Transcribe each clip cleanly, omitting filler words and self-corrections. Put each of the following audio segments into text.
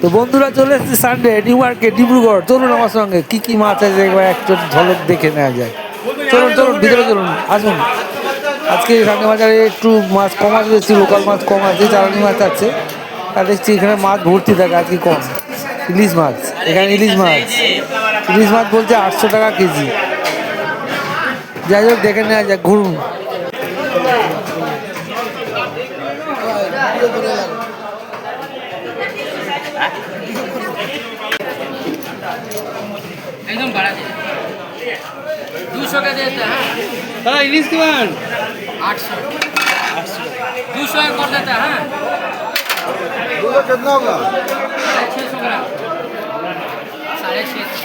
তো বন্ধুরা চলে এসেছে সানডে নিউ মার্কেট ডিব্রুগড়। চলুন আমার সঙ্গে কি কি মাছ আছে একবার একটু ঝলক দেখে নেওয়া যায়। চলুন চলুন ভিতরে চলুন, আসুন। আজকে সানডে বাজারে একটু মাছ কম আছে, বেশি লোকাল মাছ কম আছে, চালানি মাছ আছে। আর দেখছি এখানে মাছ ভর্তি থাকে, আজকে কম। ইলিশ মাছ, এখানে ইলিশ মাছ বলছে 800 টাকা কেজি। যাই হোক দেখে নেওয়া যাক, ঘুরুন। एकदम बड़ा दे 200 का देता है। दादा इलिश की मान 800 200 का कर देता है। दूध कितना होगा? 600 ग्राम 650।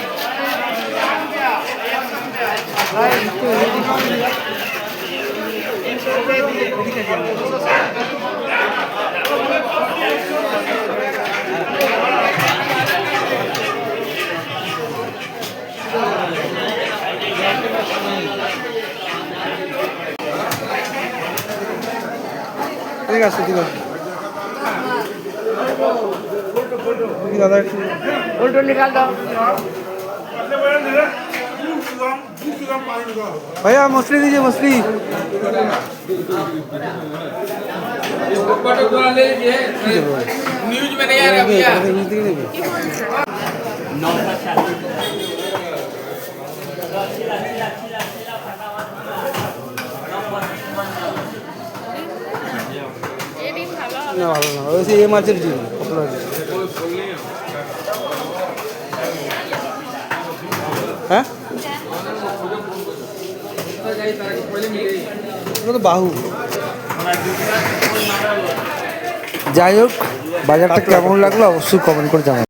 ঠিক আছে ঠিক আছে দাদা, একটু उल्टो निकाल दो। भैया मछली दीजिए, मछली। न्यूज में नहीं आ रहा भैया। না ভালো না, ওই এই মাছের ডিম কতটা আছে? হ্যাঁ ওটা তো বাহু। যাই হোক, বাজারটা কেমন লাগলো অবশ্যই কমেন্ট করে জানাবেন।